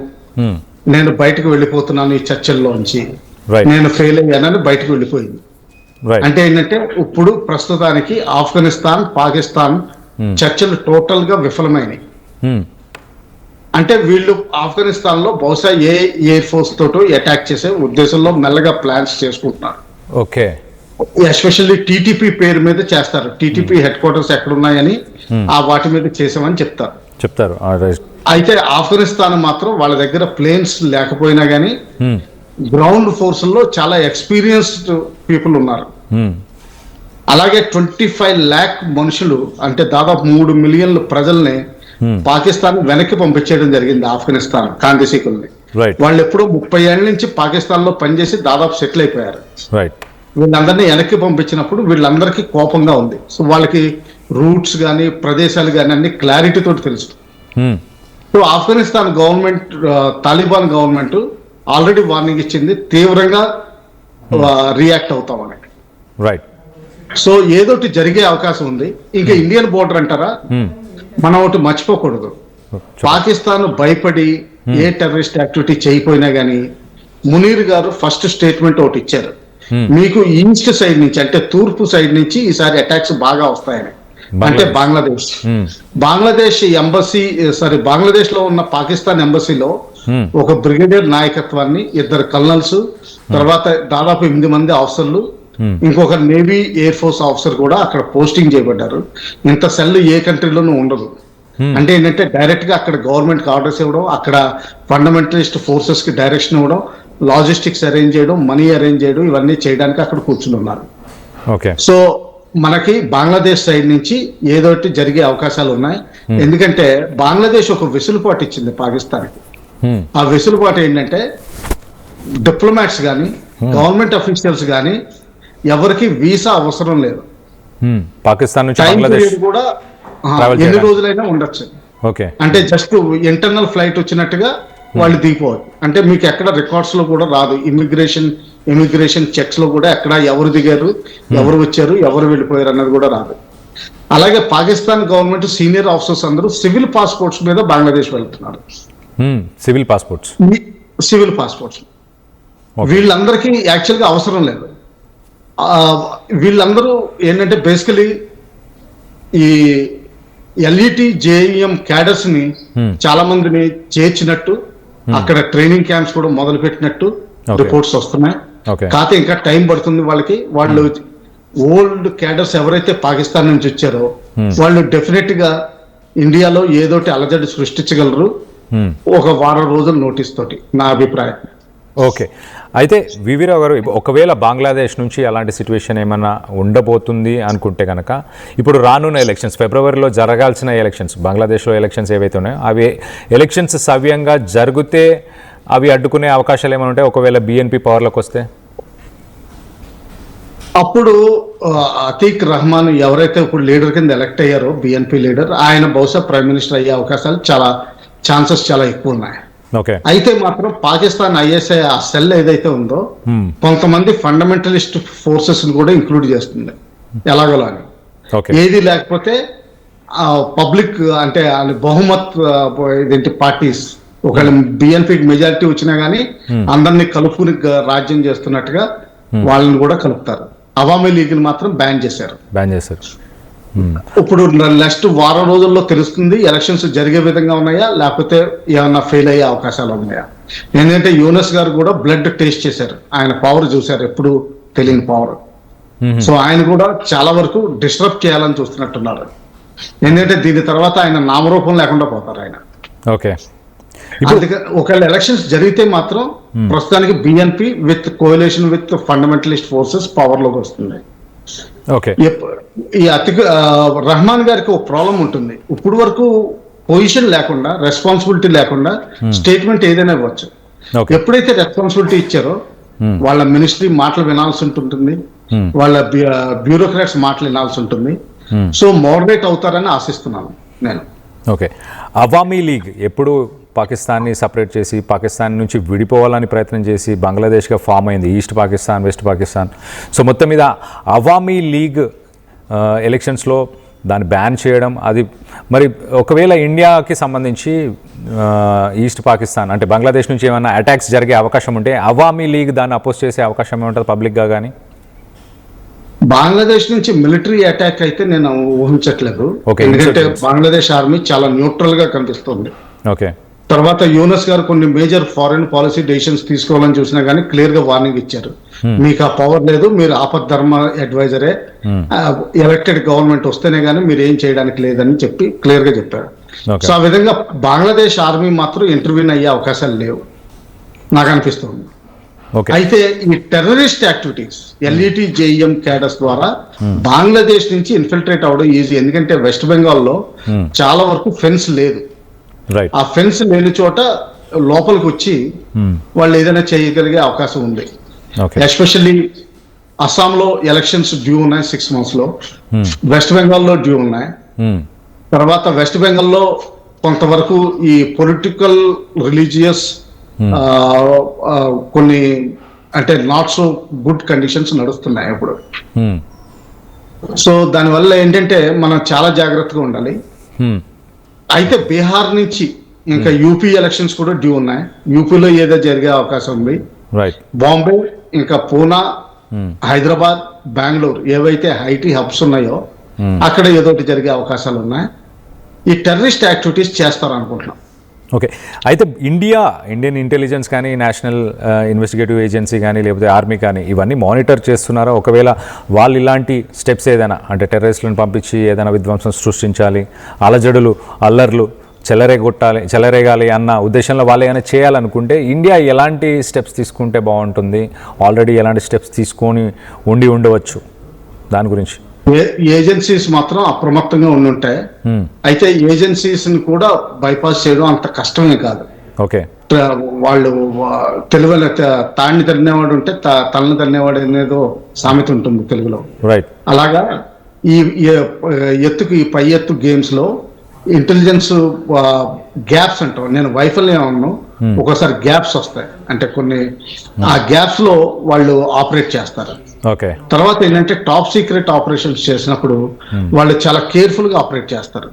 నేను బయటకు వెళ్ళిపోతున్నాను ఈ చర్చల్లోంచి, నేను ఫెయిల్ అయ్యానని బయటకు వెళ్ళిపోయింది. అంటే ఏంటంటే ఇప్పుడు ప్రస్తుతానికి ఆఫ్ఘనిస్తాన్ పాకిస్తాన్ చర్చలు టోటల్ గా విఫలమైనవి. అంటే వీళ్ళు ఆఫ్ఘనిస్తాన్ లో బహుశా ఏ ఎయిర్ ఫోర్స్ తోటో అటాక్ చేసే ఉద్దేశంలో మెల్లగా ప్లాన్స్ చేసుకుంటున్నారు. ఓకే, ఎస్పెషల్లీ టీటీపీ పేరు మీద చేస్తారు. టీటీపీ హెడ్ క్వార్టర్స్ ఎక్కడున్నాయని ఆ వాటి మీద చేసామని చెప్తారు. అయితే ఆఫ్ఘనిస్తాన్ మాత్రం వాళ్ళ దగ్గర ప్లేన్స్ లేకపోయినా కానీ గ్రౌండ్ ఫోర్స్ లో చాలా ఎక్స్పీరియన్స్డ్ పీపుల్ ఉన్నారు. అలాగే 25 lakh మనుషులు అంటే దాదాపు 3 మిలియన్ల ప్రజల్ని పాకిస్తాన్ వెనక్కి పంపించేయడం జరిగింది. ఆఫ్ఘనిస్తాన్ కాంగ్రెసీకుల్ని వాళ్ళు ఎప్పుడో 30 ఏళ్ల నుంచి పాకిస్తాన్ లో పనిచేసి దాదాపు సెటిల్ అయిపోయారు. వీళ్ళందరినీ వెనక్కి పంపించినప్పుడు వీళ్ళందరికీ కోపంగా ఉంది. సో వాళ్ళకి రూట్స్ కానీ ప్రదేశాలు కానీ అన్ని క్లారిటీతో తెలుసు. So Afghanistan government, Taliban government already warning ఇచ్చింది, తీవ్రంగా రియాక్ట్ అవుతామని. సో ఏదోటి జరిగే అవకాశం ఉంది. ఇంకా ఇండియన్ బోర్డర్ అంటారా, మనం ఒకటి మర్చిపోకూడదు. పాకిస్తాన్ భయపడి ఏ టెర్రరిస్ట్ యాక్టివిటీ చేయకపోయినా కానీ మునీర్ గారు ఫస్ట్ స్టేట్మెంట్ ఒకటి ఇచ్చారు, మీకు ఈస్ట్ సైడ్ నుంచి అంటే తూర్పు సైడ్ నుంచి ఈసారి అటాక్స్ బాగా వస్తాయని. అంటే బంగ్లాదేశ్ ఎంబసీ బంగ్లాదేశ్ లో ఉన్న పాకిస్తాన్ ఎంబసీలో ఒక బ్రిగేడియర్ నాయకత్వాన్ని, 2 కల్నల్స్, తర్వాత దాదాపు 8 మంది ఆఫీసర్లు, ఇంకొక నేవీ ఎయిర్ ఫోర్స్ ఆఫీసర్ కూడా అక్కడ పోస్టింగ్ చేయబడ్డారు. ఇంత సెల్ ఏ కంట్రీలోనూ ఉండదు. అంటే ఏంటంటే డైరెక్ట్ గా అక్కడ గవర్నమెంట్ ఆర్డర్స్ ఇవ్వడం, అక్కడ ఫండమెంటలిస్ట్ ఫోర్సెస్ కి డైరెక్షన్ ఇవ్వడం, లాజిస్టిక్స్ అరేంజ్ చేయడం, మనీ అరేంజ్ చేయడం, ఇవన్నీ చేయడానికి అక్కడ కూర్చుని ఉన్నారు. సో మనకి బంగ్లాదేశ్ సైడ్ నుంచి ఏదోటి జరిగే అవకాశాలు ఉన్నాయి. ఎందుకంటే బంగ్లాదేశ్ ఒక వెసులుబాటు ఇచ్చింది పాకిస్తాన్కి. ఆ వెసులుబాటు ఏంటంటే డిప్లొమాట్స్ కానీ గవర్నమెంట్ అఫీషియల్స్ కానీ ఎవరికి వీసా అవసరం లేదు. పాకిస్తాన్ నుంచి టైం పీరియడ్ కూడా ఎన్ని రోజులైనా ఉండొచ్చు. అంటే జస్ట్ ఇంటర్నల్ ఫ్లైట్ వచ్చినట్టుగా వాళ్ళు దిగిపోవచ్చు. అంటే మీకు ఎక్కడ రికార్డ్స్ లో కూడా రాదు, ఇమిగ్రేషన్ చెక్స్ లో కూడా ఎక్కడ ఎవరు దిగారు, ఎవరు వచ్చారు, ఎవరు వెళ్ళిపోయారు అన్నది కూడా రాదు. అలాగే పాకిస్తాన్ గవర్నమెంట్ సీనియర్ ఆఫీసర్స్ అందరూ సివిల్ పాస్పోర్ట్స్ మీద బంగ్లాదేశ్ వెళ్తున్నారు. సివిల్ పాస్పోర్ట్స్ వీళ్ళందరికీ యాక్చువల్ గా అవసరం లేదు. వీళ్ళందరూ ఏంటంటే బేసికలీ ఈ ఎల్ఈటి జేఈఎం క్యాడర్స్ ని చాలా మందిని చేర్చినట్టు, అక్కడ ట్రైనింగ్ క్యాంప్స్ కూడా మొదలు పెట్టినట్టు రిపోర్ట్స్ వస్తున్నాయి. కాకపోతే ఇంకా టైం పడుతుంది వాళ్ళకి. వాళ్ళు ఓల్డ్ క్యాడర్స్ ఎవరైతే పాకిస్తాన్ నుంచి వచ్చారో వాళ్ళు డెఫినెట్ గా ఇండియాలో ఏదోటి అలజడి సృష్టించగలరు ఒక వారం రోజుల నోటీస్ తోటి, నా అభిప్రాయం. ఓకే, అయితే వివి రావు గారు, ఒకవేళ బంగ్లాదేశ్ నుంచి అలాంటి సిచ్యువేషన్ ఏమన్నా ఉండబోతుంది అనుకుంటే కనుక, ఇప్పుడు రానున్న ఎలక్షన్స్, ఫిబ్రవరిలో జరగాల్సిన ఎలక్షన్స్, బంగ్లాదేశ్లో ఎలక్షన్స్ ఏవైతే ఉన్నాయో అవి ఎలక్షన్స్ సవ్యంగా జరిగితే అవి అడ్డుకునే అవకాశాలు ఏమైనా ఉంటాయి ఒకవేళ బిఎన్పి పవర్లోకి వస్తే? అప్పుడు అతీక్ రహమాన్ ఎవరైతే ఇప్పుడు లీడర్ కింద ఎలక్ట్ అయ్యారో, బిఎన్పి లీడర్, ఆయన బహుశా ప్రైమ్ మినిస్టర్ అయ్యే అవకాశాలు ఛాన్సెస్ చాలా ఎక్కువ ఉన్నాయి. అయితే మాత్రం పాకిస్తాన్ ఐఎస్ఐ ఆ సెల్ ఏదైతే ఉందో కొంతమంది ఫండమెంటలిస్ట్ ఫోర్సెస్ కూడా ఇంక్లూడ్ చేస్తుంది ఎలాగోలా అని. ఏది లేకపోతే పబ్లిక్ అంటే బహుమత్ ఇదేంటి పార్టీస్, ఒకవేళ బిఎన్పికి మెజారిటీ వచ్చినా గానీ అందరినీ కలుపుకుని రాజ్యం చేస్తున్నట్టుగా వాళ్ళని కూడా కలుపుతారు. అవామీ లీగ్ మాత్రం బ్యాన్ చేశారు. ఇప్పుడు నెక్స్ట్ వారం రోజుల్లో తెలుస్తుంది ఎలక్షన్స్ జరిగే విధంగా ఉన్నాయా లేకపోతే ఏమన్నా ఫెయిల్ అయ్యే అవకాశాలు ఉన్నాయా. ఏంటంటే యూనస్ గారు కూడా బ్లడ్ టేస్ట్ చేశారు, ఆయన పవర్ చూశారు, ఎప్పుడు తెలియని పవర్. సో ఆయన కూడా చాలా వరకు డిస్టర్బ్ చేయాలని చూస్తున్నట్టున్నారు. ఏంటంటే దీని తర్వాత ఆయన నామరూపం లేకుండా పోతారు ఆయన. ఓకే, అందుకని ఒకవేళ ఎలక్షన్స్ జరిగితే మాత్రం ప్రస్తుతానికి BNP with coalition with fundamentalist forces power లోకి వస్తుంది. ఓకే, ఈ రహమాన్ గారికి ఒక ప్రాబ్లం ఉంటుంది, ఇప్పుడు వరకు పొజిషన్ లేకుండా, రెస్పాన్సిబిలిటీ లేకుండా స్టేట్మెంట్ ఏదైనా ఇవ్వచ్చు. ఎప్పుడైతే రెస్పాన్సిబిలిటీ ఇచ్చారో వాళ్ళ మినిస్ట్రీ మాటలు వినాల్సి ఉంటుంది, వాళ్ళ బ్యూరోక్రాట్స్ మాటలు వినాల్సి ఉంటుంది. సో మోడరేట్ అవుతారని ఆశిస్తున్నాను నేను. ఓకే, అవామీ లీగ్ ఎప్పుడు పాకిస్తాన్ని సపరేట్ చేసి పాకిస్తాన్ నుంచి విడిపోవాలని ప్రయత్నం చేసి బంగ్లాదేశ్గా ఫామ్ అయింది, east Pakistan, west Pakistan. So మొత్తం మీద అవామీ లీగ్ ఎలక్షన్స్లో దాన్ని బ్యాన్ చేయడం, అది మరి ఒకవేళ ఇండియాకి సంబంధించి ఈస్ట్ పాకిస్తాన్ అంటే బంగ్లాదేశ్ నుంచి ఏమైనా అటాక్స్ జరిగే అవకాశం ఉంటే అవామీ లీగ్ దాన్ని అపోజ్ చేసే అవకాశం ఏముంటుంది పబ్లిక్గా? కానీ బంగ్లాదేశ్ నుంచి మిలిటరీ అటాక్ అయితే నేను ఊహించట్లేదు, ఎందుకంటే బంగ్లాదేశ్ ఆర్మీ చాలా న్యూట్రల్ గా కనిపిస్తుంది. ఓకే, తర్వాత యూనస్ గారు కొన్ని మేజర్ ఫారెన్ పాలసీ డెసిషన్స్ తీసుకోవాలని చూసినా కానీ క్లియర్ గా వార్నింగ్ ఇచ్చారు, మీకు ఆ పవర్ లేదు, మీరు ఆపద్ధర్మ అడ్వైజరే, ఎలక్టెడ్ గవర్నమెంట్ వస్తేనే కానీ మీరు ఏం చేయడానికి లేదని చెప్పి క్లియర్ గా చెప్పారు. సో ఆ విధంగా బంగ్లాదేశ్ ఆర్మీ మాత్రం ఇంటర్వ్యూన్ అయ్యే అవకాశాలు లేవు నాకు అనిపిస్తుంది. అయితే ఈ terrorist activities LET JEM cadres ద్వారా బంగ్లాదేశ్ నుంచి ఇన్ఫిల్ట్రేట్ అవడం ఈజీ, ఎందుకంటే వెస్ట్ బెంగాల్లో చాలా వరకు ఫెన్స్ లేదు. ఆ ఫెన్స్ లేని చోట లోపలికి వచ్చి వాళ్ళు ఏదైనా చేయగలిగే అవకాశం ఉంది. ఎస్పెషల్లీ అస్సాంలో ఎలక్షన్స్ డ్యూ ఉన్నాయి 6 months లో, వెస్ట్ బెంగాల్లో డ్యూ ఉన్నాయి. తర్వాత వెస్ట్ బెంగాల్లో కొంతవరకు ఈ పొలిటికల్ రిలీజియస్ కొన్ని అంటే నాట్ సో గుడ్ కండిషన్స్ నడుస్తున్నాయి ఇప్పుడు. సో దానివల్ల ఏంటంటే మనం చాలా జాగ్రత్తగా ఉండాలి. అయితే బీహార్ నుంచి ఇంకా యూపీ ఎలక్షన్స్ కూడా డ్యూ ఉన్నాయి, యూపీలో ఏదో జరిగే అవకాశం ఉంది. బాంబే, ఇంకా పూనా, హైదరాబాద్, బెంగళూరు ఏవైతే ఐటీ హబ్స్ ఉన్నాయో అక్కడ ఏదోటి జరిగే అవకాశాలు ఉన్నాయి. ఈ టెర్రరిస్ట్ యాక్టివిటీస్ చేస్తారు అనుకుంటున్నాం. ఓకే, అయితే ఇండియన్ ఇంటెలిజెన్స్ కానీ, నేషనల్ ఇన్వెస్టిగేటివ్ ఏజెన్సీ కానీ, లేకపోతే ఆర్మీ కానీ ఇవన్నీ మానిటర్ చేస్తున్నారా? ఒకవేళ వాళ్ళు ఇలాంటి స్టెప్స్ ఏదైనా అంటే టెర్రరిస్టులను పంపించి ఏదైనా విధ్వంసం సృష్టించాలి, అలజడులు, అల్లర్లు చెలరేగాలి అన్న ఉద్దేశంలో వాళ్ళు ఏమైనా చేయాలనుకుంటే ఇండియా ఎలాంటి స్టెప్స్ తీసుకుంటే బాగుంటుంది? ఆల్రెడీ ఎలాంటి స్టెప్స్ తీసుకొని ఉండవచ్చు దాని గురించి? ఏజెన్సీస్ మాత్రం అప్రమత్తంగా ఉండుంటాయి. అయితే ఏజెన్సీస్ ని కూడా బైపాస్ చేయడం అంత కష్టమే కాదు. ఓకే, వాళ్ళు తెలుగులో తాడిని తల్లినేవాడు ఉంటే తలని తల్లినేవాడు అనేదో సామెత ఉంటుంది తెలుగులో. అలాగా ఈ ఎత్తుకు ఈ పై ఎత్తు గేమ్స్ లో ఇంటెలిజెన్స్ గ్యాప్స్ అంటాం, నేను వైఫల్యం అన్నాను, ఒక్కోసారి గ్యాప్స్ వస్తాయి, అంటే కొన్ని ఆ గ్యాప్స్ లో వాళ్ళు ఆపరేట్ చేస్తారు. తర్వాత ఏంటంటే టాప్ సీక్రెట్ ఆపరేషన్స్ చేసినప్పుడు వాళ్ళు చాలా కేర్ఫుల్ గా ఆపరేట్ చేస్తారు.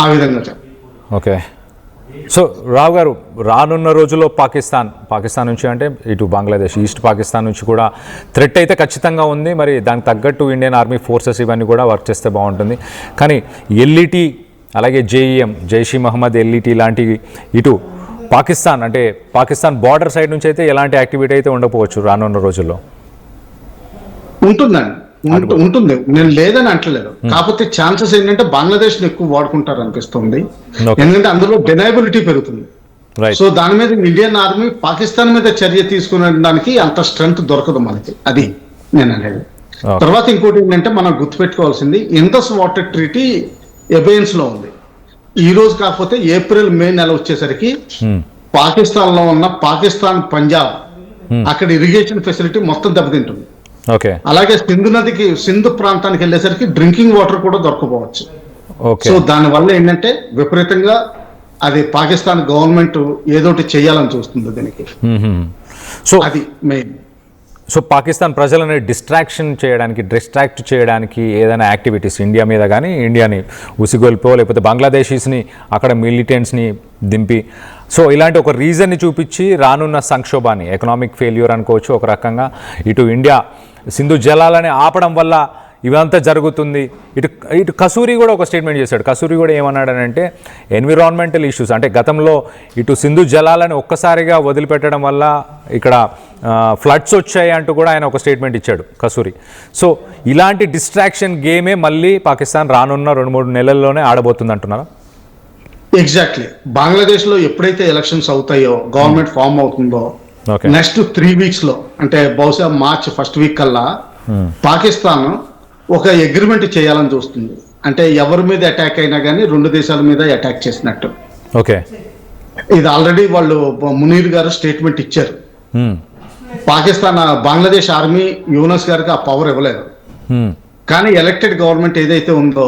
ఆ విధంగా. ఓకే, సో రావు గారు, రానున్న రోజుల్లో పాకిస్తాన్ నుంచి అంటే ఇటు బంగ్లాదేశ్, ఈస్ట్ పాకిస్తాన్ నుంచి కూడా థ్రెట్ అయితే ఖచ్చితంగా ఉంది. మరి దానికి తగ్గట్టు ఇండియన్ ఆర్మీ ఫోర్సెస్ ఇవన్నీ కూడా వర్క్ చేస్తే బాగుంటుంది. కానీ ఎల్ఈటి అలాగే జేఈఎం, జైష్ ఈ మహమ్మద్, ఎల్ఈటి లాంటివి ఇటు పాకిస్తాన్ బార్డర్ సైడ్ నుంచి అయితే ఎలాంటి యాక్టివిటీ అయితే ఉండకపోవచ్చు రానున్న రోజుల్లో. ఉంటుంది, నేను లేదని అంటలేదు. కాకపోతే ఛాన్సెస్ ఏంటంటే బంగ్లాదేశ్ ఎక్కువ వాడుకుంటారు అనిపిస్తుంది, ఎందుకంటే అందులో డెనైబిలిటీ పెరుగుతుంది. సో దాని మీద ఇండియన్ ఆర్మీ పాకిస్తాన్ మీద చర్య తీసుకునేదానికి అంత స్ట్రెంగ్త్ దొరకదు మనకి, అది నేను అనేది. తర్వాత ఇంకోటి ఏంటంటే మనం గుర్తుపెట్టుకోవాల్సింది, ఇండస్ వాటర్ ట్రీటీ ఎబెయన్స్ లో ఉంది. ఈ రోజు కాకపోతే April, May నెల వచ్చేసరికి పాకిస్తాన్ లో ఉన్న పంజాబ్ అక్కడ ఇరిగేషన్ ఫెసిలిటీ మొత్తం దెబ్బతింటుంది. అలాగే సింధు ప్రాంతానికి వెళ్ళేసరికి డ్రింకింగ్ వాటర్ కూడా దొరకపోవచ్చు. సో దాని వల్ల ఏంటంటే విపరీతంగా అది పాకిస్తాన్ గవర్నమెంట్ ఏదోటి చేయాలని చూస్తుంది దీనికి. సో అది మెయిన్. సో పాకిస్తాన్ ప్రజలని డిస్ట్రాక్ట్ చేయడానికి ఏదైనా యాక్టివిటీస్ ఇండియా మీద కానీ, ఇండియాని ఉసిగొల్పో లేకపోతే బంగ్లాదేశీస్ని అక్కడ మిలిటెంట్స్ని దింపి, సో ఇలాంటి ఒక రీజన్ని చూపించి రానున్న సంక్షోభాన్ని, ఎకనామిక్ ఫెయిల్యూర్ అనుకోవచ్చు ఒక రకంగా, ఇటు ఇండియా సింధు జలాలని ఆపడం వల్ల ఇవంతా జరుగుతుంది. ఇటు కసూరి కూడా ఒక స్టేట్మెంట్ చేశాడు. కసూరి కూడా ఏమన్నాడనంటే ఎన్విరాన్మెంటల్ ఇష్యూస్ అంటే గతంలో ఇటు సింధు జలాలని ఒక్కసారిగా వదిలిపెట్టడం వల్ల ఇక్కడ ఫ్లడ్స్ వచ్చాయి అంటూ కూడా ఆయన ఒక స్టేట్మెంట్ ఇచ్చాడు కసూరి. సో ఇలాంటి డిస్ట్రాక్షన్ గేమే మళ్ళీ పాకిస్తాన్ రానున్న 2-3 నెలల్లోనే ఆడబోతుంది అంటున్నారా? ఎగ్జాక్ట్లీ. బంగ్లాదేశ్ లో ఎప్పుడైతే ఎలక్షన్స్ అవుతాయో, గవర్నమెంట్ ఫామ్ అవుతుందో, నెక్స్ట్ 3 వీక్స్ లో అంటే బహుశా మార్చ్ ఫస్ట్ వీక్ కల్లా పాకిస్తాన్ ఒక అగ్రిమెంట్ చేయాలని చూస్తుంది. అంటే ఎవరి మీద అటాక్ అయినా కానీ 2 దేశాల మీద అటాక్ చేసినట్టు. ఓకే, ఇది ఆల్రెడీ వాళ్ళు మునీర్ గారు స్టేట్మెంట్ ఇచ్చారు. పాకిస్తాన్ బంగ్లాదేశ్ ఆర్మీ యూనస్ గారికి ఆ పవర్ ఇవ్వలేదు. కానీ ఎలక్టెడ్ గవర్నమెంట్ ఏదైతే ఉందో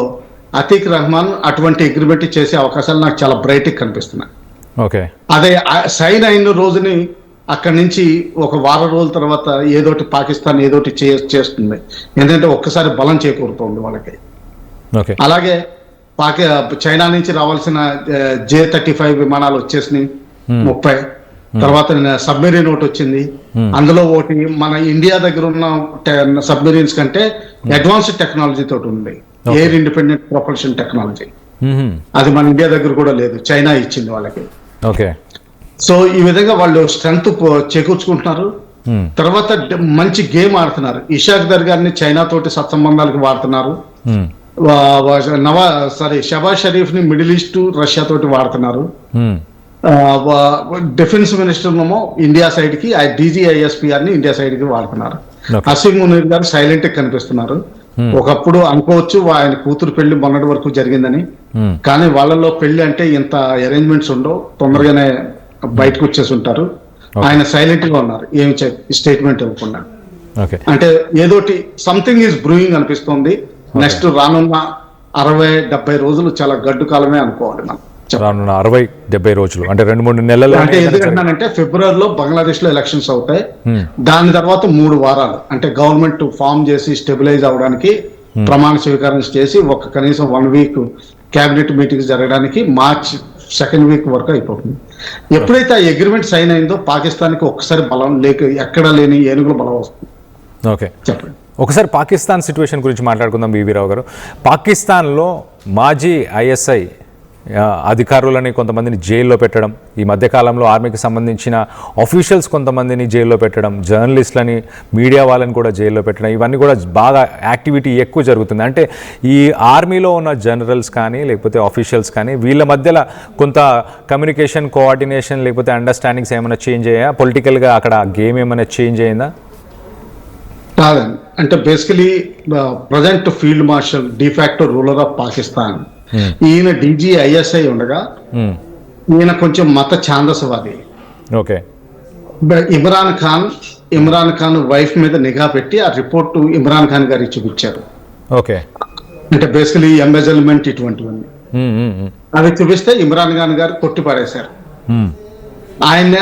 అతీక్ రహమాన్ అటువంటి అగ్రిమెంట్ చేసే అవకాశాలు నాకు చాలా బ్రైట్ కనిపిస్తున్నాయి. ఓకే, అదే సైన్ అయిన రోజుని అక్కడి నుంచి ఒక వారం రోజుల తర్వాత ఏదోటి పాకిస్తాన్ ఏదోటి చేస్తుంది. ఎందుకంటే ఒక్కసారి బలం చేకూరుతుంది వాళ్ళకి. అలాగే చైనా నుంచి రావాల్సిన J-35 విమానాలు వచ్చేసినాయి 30. తర్వాత సబ్మెరీన్ ఒకటి వచ్చింది. అందులో ఒకటి మన ఇండియా దగ్గర ఉన్న సబ్మెరీన్స్ కంటే అడ్వాన్స్డ్ టెక్నాలజీ తోటి ఉంది, ఎయిర్ ఇండిపెండెంట్ ప్రొపల్షన్ టెక్నాలజీ. అది మన ఇండియా దగ్గర కూడా లేదు, చైనా ఇచ్చింది వాళ్ళకి. ఓకే, సో ఈ విధంగా వాళ్ళు స్ట్రెంగ్త్ చేకూర్చుకుంటున్నారు. తర్వాత మంచి గేమ్ ఆడుతున్నారు. ఇషాక్ దర్గాని చైనా తోటి సత్సంబంధాలకు వాడుతున్నారు. షబాజ్ షరీఫ్ ని మిడిల్ ఈస్ట్ రష్యా తోటి వాడుతున్నారు. డిఫెన్స్ మినిస్టర్ ఏమో ఇండియా సైడ్ కి, DGISPR ని ఇండియా సైడ్ కి వాడుతున్నారు. అసీం మునీర్ గారు సైలెంట్ కనిపిస్తున్నారు. ఒకప్పుడు అనుకోవచ్చు ఆయన కూతురు పెళ్లి మొన్నటి వరకు జరిగిందని, కానీ వాళ్ళలో పెళ్లి అంటే ఇంత అరేంజ్మెంట్స్ ఉండవు, తొందరగానే బయటకు వచ్చేసి ఉంటారు. ఆయన సైలెంట్ గా ఉన్నారు, ఏమి స్టేట్మెంట్ ఇవ్వకుండా. అంటే ఏదోటి సంథింగ్ ఈజ్ బ్రూయింగ్ అనిపిస్తుంది. నెక్స్ట్ రానున్న 60-70 రోజులు చాలా గడ్డు కాలమే అనుకోవాలి మనం. రానున్న 60-70 రోజులు అంటే 2-3 నెలలు. అంటే ఎందుకంటే ఫిబ్రవరిలో బంగ్లాదేశ్ లో ఎలక్షన్స్ అవుతాయి. దాని తర్వాత 3 వారాలు అంటే గవర్నమెంట్ ఫామ్ చేసి స్టెబిలైజ్ అవడానికి, ప్రమాణ స్వీకారం చేసి కనీసం 1 వీక్ క్యాబినెట్ మీటింగ్స్ జరగడానికి మార్చ్ 2nd వీక్ వరకు అయిపోతుంది. ఎప్పుడైతే ఆ అగ్రిమెంట్ సైన్ అయిందో పాకిస్తాన్ కి ఒక్కసారి బలం ఎక్కడ లేని ఏనుగుల బలం వస్తుంది. ఓకే, చెప్పండి. ఒకసారి పాకిస్తాన్ సిచ్యువేషన్ గురించి మాట్లాడుకుందాం బీవీ రావు గారు. పాకిస్తాన్లో మాజీ ISI అధికారులని కొంతమందిని జైల్లో పెట్టడం, ఈ మధ్యకాలంలో ఆర్మీకి సంబంధించిన ఆఫీషియల్స్ కొంతమందిని జైల్లో పెట్టడం, జర్నలిస్టులని, మీడియా వాళ్ళని కూడా జైల్లో పెట్టడం, ఇవన్నీ కూడా బాగా యాక్టివిటీ ఎక్కువ జరుగుతుంది. అంటే ఈ ఆర్మీలో ఉన్న జనరల్స్ కానీ లేకపోతే ఆఫీషియల్స్ కానీ వీళ్ళ మధ్యలో కొంత కమ్యూనికేషన్, కోఆర్డినేషన్ లేకపోతే అండర్స్టాండింగ్స్ ఏమైనా చేంజ్ అయ్యా? పొలిటికల్గా అక్కడ గేమ్ ఏమైనా చేంజ్ అయిందా? కాదండి. అంటే basically present field marshal de facto ruler of Pakistan ఈయన DGISI ఉండగా ఈయన కొంచెం మత ఛాందసవాది. ఓకే, ఇమ్రాన్ ఖాన్ వైఫ్ మీద నిఘా పెట్టి ఆ రిపోర్టు ఇమ్రాన్ ఖాన్ గారికి చూపించారు. ఓకే, అంటే బేసికలీ ఎంబెజల్మెంట్ ఇటువంటివన్నీ అవి చూపిస్తే ఇమ్రాన్ ఖాన్ గారు కొట్టిపారేశారు. ఆయన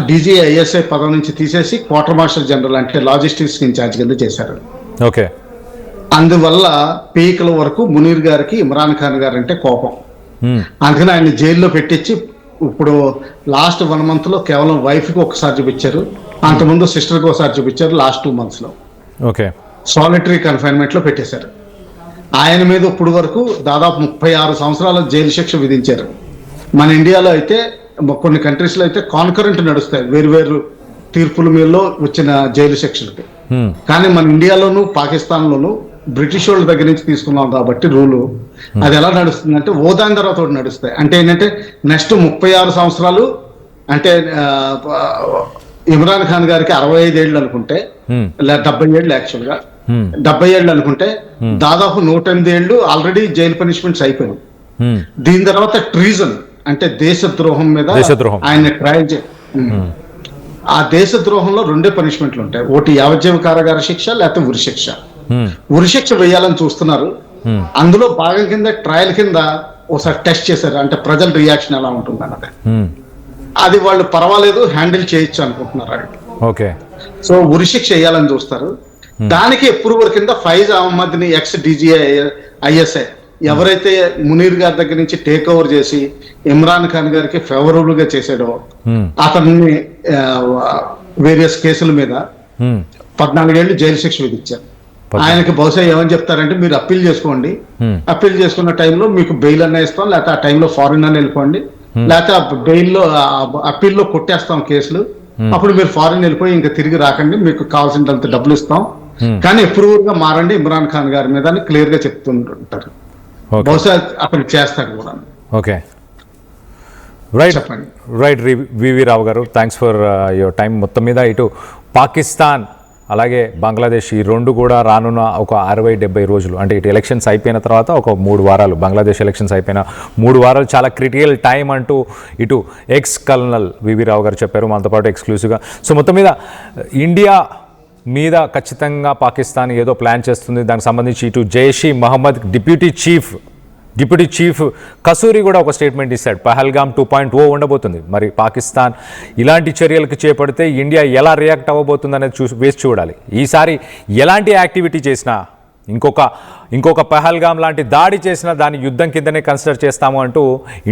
DGISI పదవి నుంచి తీసేసి క్వార్టర్ మాస్టర్ జనరల్ అంటే లాజిస్టిక్స్ ఇన్ఛార్జ్ కింద చేశారు. ఓకే, అందువల్ల పీకల వరకు మునీర్ గారికి ఇమ్రాన్ ఖాన్ గారు అంటే కోపం. అందుకని ఆయన జైల్లో పెట్టించి ఇప్పుడు లాస్ట్ 1 month లో కేవలం వైఫ్ కి ఒకసారి చూపించారు, అంతకుముందు సిస్టర్ కి ఒకసారి చూపించారు. లాస్ట్ 2 months లో ఓకే సాలిటరీ కన్ఫైన్మెంట్ లో పెట్టేశారు. ఆయన మీద ఇప్పుడు వరకు దాదాపు 36 సంవత్సరాల జైలు శిక్ష విధించారు. మన ఇండియాలో అయితే కొన్ని కంట్రీస్ లో అయితే కాన్కరెంట్ నడుస్తాయి వేరు తీర్పుల మీదలో వచ్చిన జైలు శిక్షలకి. కానీ మన ఇండియాలోను పాకిస్తాన్లోను బ్రిటిష్ వాళ్ళ దగ్గర నుంచి తీసుకున్నాం కాబట్టి రూలు అది ఎలా నడుస్తుంది అంటే ఓదాంధ్రతో నడుస్తాయి. అంటే ఏంటంటే నెక్స్ట్ 36 సంవత్సరాలు అంటే ఇమ్రాన్ ఖాన్ గారికి 65 ఏళ్ళు అనుకుంటే 70 ఏళ్ళు యాక్చువల్ గా 70 ఏళ్ళు అనుకుంటే దాదాపు 108 ఏళ్ళు ఆల్రెడీ జైలు పనిష్మెంట్స్ అయిపోయాయి. దీని తర్వాత ట్రీజన్ అంటే దేశద్రోహం మీద ఆయన ట్రయల్ ఆ దేశద్రోహంలో 2 పనిష్మెంట్లు ఉంటాయి. ఒకటి యావజ్జీవ కారాగార శిక్ష లేకపోతే ఉరిశిక్ష. ఉరిశిక్ష వేయాలని చూస్తున్నారు. అందులో భాగం కింద ట్రయల్ కింద ఒకసారి టెస్ట్ చేశారు, అంటే ప్రజల రియాక్షన్ ఎలా ఉంటుంది అన్నది. అది వాళ్ళు పర్వాలేదు హ్యాండిల్ చేయొచ్చు అనుకుంటున్నారు. ఓకే, సో ఉరిశిక్ష వేయాలని చూస్తారు. దానికి అప్రూవర్ కింద ఫైజ్ అహ్మద్ ని DGISI ఎవరైతే మునీర్ గారి దగ్గర నుంచి టేక్ ఓవర్ చేసి ఇమ్రాన్ ఖాన్ గారికి ఫేవరబుల్ గా చేసాడో అతన్ని వేరియస్ కేసుల మీద 14 ఏళ్ళు జైలు శిక్ష విధించారు. ఆయనకి బహుశా ఏమని చెప్తారంటే మీరు అప్పీల్ చేసుకోండి, అప్పీల్ చేసుకున్న టైంలో మీకు బెయిల్ అన్న ఇస్తాం, లేకపోతే ఆ టైంలో ఫారిన్ అని వెళ్ళిపోండి, లేకపోతే బెయిల్లో అప్పీల్లో కొట్టేస్తాం కేసులు, అప్పుడు మీరు ఫారిన్ వెళ్ళిపోయి ఇంకా తిరిగి రాకండి, మీకు కావాల్సినంత డబ్బులు ఇస్తాం, కానీ అప్రూవర్ గా మారండి ఇమ్రాన్ ఖాన్ గారి మీద అని క్లియర్ గా చెప్తుంటారు. బహుశా అతను చేస్తాడు కూడా. ఓకే, రైట్ చెప్పండి. రైట్ వివి రావు గారు, థ్యాంక్స్ ఫర్ యువర్ టైం. మొత్తం మీద ఇటు పాకిస్తాన్ అలాగే బంగ్లాదేశ్ ఈ రెండు కూడా రానున్న ఒక 60-70 రోజులు, అంటే ఇటు ఎలక్షన్స్ అయిపోయిన తర్వాత ఒక 3 వారాలు, బంగ్లాదేశ్ ఎలక్షన్స్ అయిపోయిన 3 వారాలు చాలా క్రిటికల్ టైం అంటూ ఇటు ఎక్స్ కల్నల్ వివి రావు గారు చెప్పారు మనతో పాటు ఎక్స్క్లూజివ్గా. సో మొత్తం మీద ఇండియా మీద ఖచ్చితంగా పాకిస్తాన్ ఏదో ప్లాన్ చేస్తుంది, దానికి సంబంధించి ఇటు జైష్ ఈ మహమ్మద్ డిప్యూటీ చీఫ్ కసూరి కూడా ఒక స్టేట్మెంట్ ఇస్తాడు. పహల్గామ్ 2.0 ఉండబోతుంది. మరి పాకిస్తాన్ ఇలాంటి చర్యలకు చేపడితే ఇండియా ఎలా రియాక్ట్ అవ్వబోతుంది అనేది వేసి చూడాలి. ఈసారి ఎలాంటి యాక్టివిటీ చేసినా, ఇంకొక పహల్గామ్ లాంటి దాడి చేసినా దాని యుద్ధం కిందనే కన్సిడర్ చేస్తాము అంటూ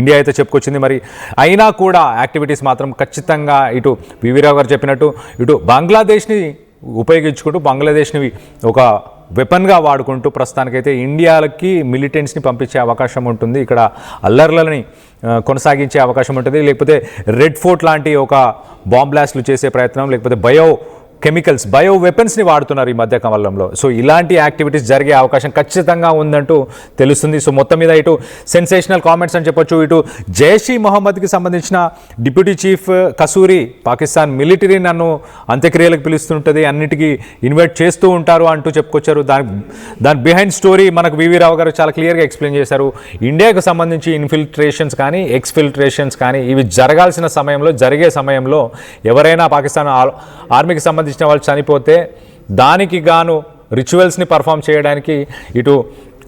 ఇండియా అయితే చెప్పుకొచ్చింది. మరి అయినా కూడా యాక్టివిటీస్ మాత్రం ఖచ్చితంగా ఇటు వివిరావు గారు చెప్పినట్టు ఇటు బంగ్లాదేశ్ని ఉపయోగించుకుంటూ, బంగ్లాదేశ్ని ఒక వెపన్గా వాడుకుంటూ ప్రస్తుతానికైతే ఇండియాకి మిలిటెంట్స్ని పంపించే అవకాశం ఉంటుంది, ఇక్కడ అల్లర్లని కొనసాగించే అవకాశం ఉంటుంది, లేకపోతే రెడ్ ఫోర్ట్ లాంటి ఒక బాంబ్ బ్లాస్ట్లు చేసే ప్రయత్నం, లేకపోతే బయో వెపన్స్ని వాడుతున్నారు ఈ మధ్య కాలంలో. సో ఇలాంటి యాక్టివిటీస్ జరిగే అవకాశం ఖచ్చితంగా ఉందంటూ తెలుస్తుంది. సో మొత్తం మీద ఇటు సెన్సేషనల్ కామెంట్స్ అని చెప్పొచ్చు. ఇటు జైష్ ఈ మొహమ్మద్కి సంబంధించిన deputy chief kasuri Pakistan military నన్ను అంత్యక్రియలకు పిలుస్తుంటుంది, అన్నిటికీ ఇన్వైట్ చేస్తూ ఉంటారు అంటూ చెప్పుకొచ్చారు. దాని బిహైండ్ స్టోరీ మనకు వివి రావు గారు చాలా క్లియర్గా ఎక్స్ప్లెయిన్ చేశారు. ఇండియాకు సంబంధించి ఇన్ఫిల్ట్రేషన్స్ కానీ ఎక్స్ఫిల్ట్రేషన్స్ కానీ ఇవి జరగాల్సిన సమయంలో, జరిగే సమయంలో ఎవరైనా పాకిస్తాన్ ఆర్మీకి సంబంధించిన వాళ్ళు చనిపోతే దానికి గాను రిచువల్స్ని పర్ఫామ్ చేయడానికి ఇటు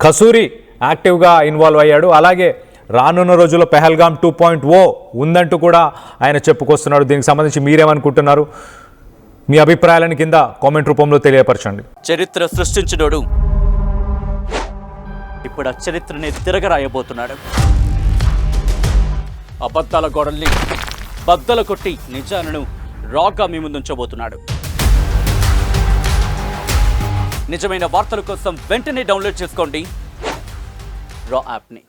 కసూరి యాక్టివ్గా ఇన్వాల్వ్ అయ్యాడు. అలాగే రానున్న రోజుల్లో పెహల్గామ్ 2.0 ఉందంటూ కూడా ఆయన చెప్పుకొస్తున్నాడు. దీనికి సంబంధించి మీరేమనుకుంటున్నారు? మీ అభిప్రాయాలను కింద కామెంట్ రూపంలో తెలియపరచండి. చరిత్ర సృష్టించినోడు ఇప్పుడు ఆ చరిత్రని తిరగరాయబోతున్నాడు. అబద్ధాల గోడల్ని బద్దలు కొట్టి నిజాలను రాగా మీ ముందుంచబోతున్నాడు. నిజమైన వార్తల కోసం వెంటనే డౌన్లోడ్ చేసుకోండి రా యాప్ని.